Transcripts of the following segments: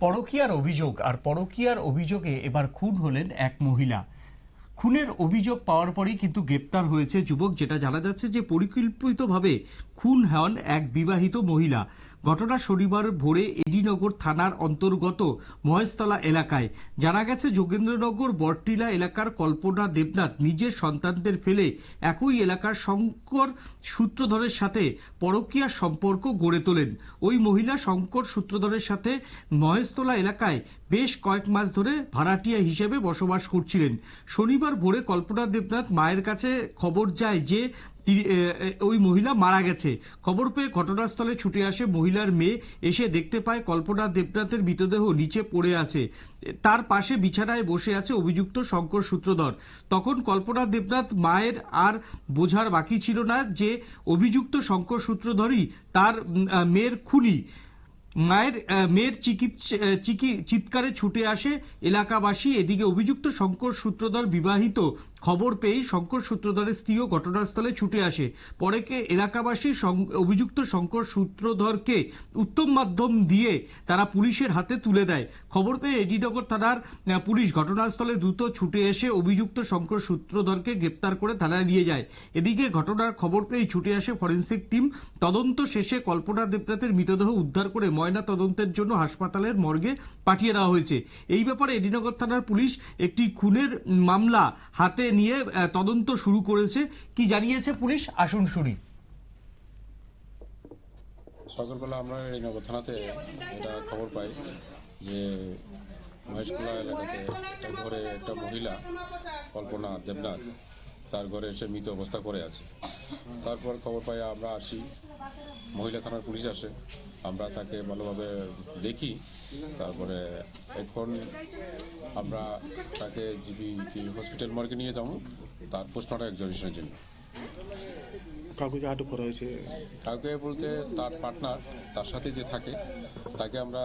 পরকীয়ার অভিযোগ আর পরকীয়ার অভিযোগে এবার খুন হলেন এক মহিলা। খুনের অভিযোগ পাওয়ার পরেই কিন্তু গ্রেপ্তার হয়েছে যুবক। যেটা জানা যাচ্ছে যে পরিকল্পিতভাবে খুন হন এক বিবাহিত মহিলা। ঘটনা শনিবার ভোরে এডিনগর থানার অন্তর্গত মহেশতলা এলাকায়। জানা গেছে যোগেন্দ্রনগর বটটিলা এলাকার কল্পনা দেবনাথ নিজের সন্তানদের ফেলে একই এলাকার শঙ্কর সূত্রধরের সাথে পরকীয়ার সম্পর্ক গড়ে তোলেন। ওই মহিলা শঙ্কর সূত্রধরের সাথে মহেশতলা এলাকায় বেশ কয়েক মাস ধরে ভাড়াটিয়া হিসেবে বসবাস করছিলেন। শনিবার ভোরে কল্পনা দেবনাথ মায়ের কাছে খবর যায় যে ওই মহিলা মারা গেছে। খবর পেয়ে ঘটনাস্থলে ছুটে আসে মহিলার মেয়ে। এসে দেখতে পায় কল্পনা দেবনাথের মৃতদেহ নিচে পড়ে আছে। তার পাশে বিছানায় বসে আছে অভিযুক্ত শঙ্কর সূত্রধর। তখন কল্পনা দেবনাথ মায়ের আর বোঝার বাকি ছিল না যে অভিযুক্ত শঙ্কর সূত্রধরই তার মেয়ের খুনি। মেয়ের চিৎকারে ছুটে আসে এলাকাবাসী। এদিকে অভিযুক্ত শঙ্কর সূত্রধর বিবাহিত। খবর পেয়ে শঙ্কর সূত্রধরের স্ত্রীও ঘটনাস্থলে ছুটে আসে। পরে এলাকাবাসী অভিযুক্ত শঙ্কর সূত্রধরকে উত্তম মাধ্যম দিয়ে তারা পুলিশের হাতে তুলে দেয়। খবর পেয়ে এডিনগর থানার পুলিশ ঘটনাস্থলে দ্রুত ছুটে এসে অভিযুক্ত শঙ্কর সূত্রধরকে গ্রেপ্তার করে থানায় নিয়ে যায়। এদিকে ঘটনার খবর পেয়ে ছুটে আসে ফরেন্সিক টিম। তদন্ত শেষে কল্পনা দেবনাথের মৃতদেহ উদ্ধার করে ময়না তদন্তের জন্য হাসপাতালের মর্গে পাঠিয়ে দেওয়া হয়েছে। এই ব্যাপারে এডিনগর থানার পুলিশ একটি খুনের মামলা হাতে নিয়ে তদন্ত শুরু করেছে। কি জানিয়েছে পুলিশ, আসুন শুনি। সকালবেলা আমরা এডিনগর থানাতে এটা খবর পাই যে মহেশখোলা এলাকাতে একটা ঘরে একটা মহিলা কল্পনা দেবনাথ তার ঘরে এসে মৃত অবস্থা করে আছে। তারপর খবর পাই আমরা আসি, মহিলা থানার পুলিশ আসে, আমরা তাকে ভালোভাবে দেখি। তারপরে এখন আমরা তাকে জিবি হসপিটাল মর্গে নিয়ে যাবো তার পোস্টমর্টম এক্সামিনেশনের জন্য। কাউকে আটক করা হয়েছে? কাউকে বলতে তার পার্টনার, তার সাথে যে থাকে তাকে আমরা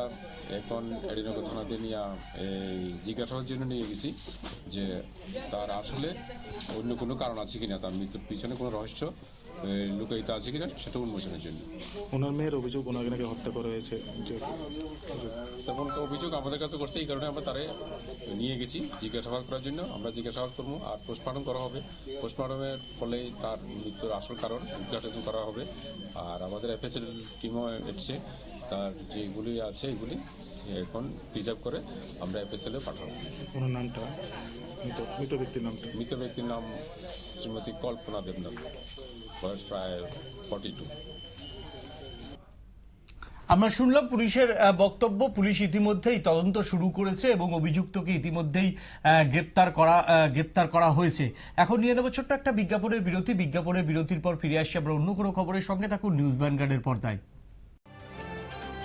এখন এডিনগর থানাতে নিয়ে জিজ্ঞাসাবাদের জন্য নিয়ে গেছি যে তার আসলে অন্য কোনো কারণ আছে কিনা, তার মৃত্যুর পিছনে কোনো রহস্য লুকায়িত আছে কিনা সেটা উন্মোচনের জন্য। ওনার মেয়ের অভিযোগ ওনাকে নাকি হত্যা করা হয়েছে। তখন তো অভিযোগ আমাদের কাছে করছে, এই কারণে আমরা তারে নিয়ে গেছি জিজ্ঞাসাবাদ করার জন্য। আমরা জিজ্ঞাসাবাদ করবো আর পোস্টমর্টম করা হবে। পোস্টমর্টমের ফলে তার মৃত্যুর আসল কারণ উদ্ঘাটন করা হবে। আর আমাদের এফএসএল টিমও এসছে, তার যেগুলি আছে এগুলি এখন প্রিজার্ভ করে আমরা এফএসএল এ পাঠাবো। ওনার নামটা, মৃত ব্যক্তির নামটা? মৃত ব্যক্তির নাম শ্রীমতী কল্পনা দেবনাথ, বয়স প্রায় 42। আমরা শুনলাম পুলিশের বক্তব্য। পুলিশ ইতিমধ্যেই তদন্ত শুরু করেছে এবং অভিযুক্তকে ইতিমধ্যেই গ্রেপ্তার করা হয়েছে। এখন নিয়ে নেব ছোট্ট একটা বিজ্ঞাপনের বিরতির পর ফিরে আসছি আমরা অন্য কোনো খবরের সঙ্গে। থাকুন নিউজ ভ্যানগার্ডের পর্দায়।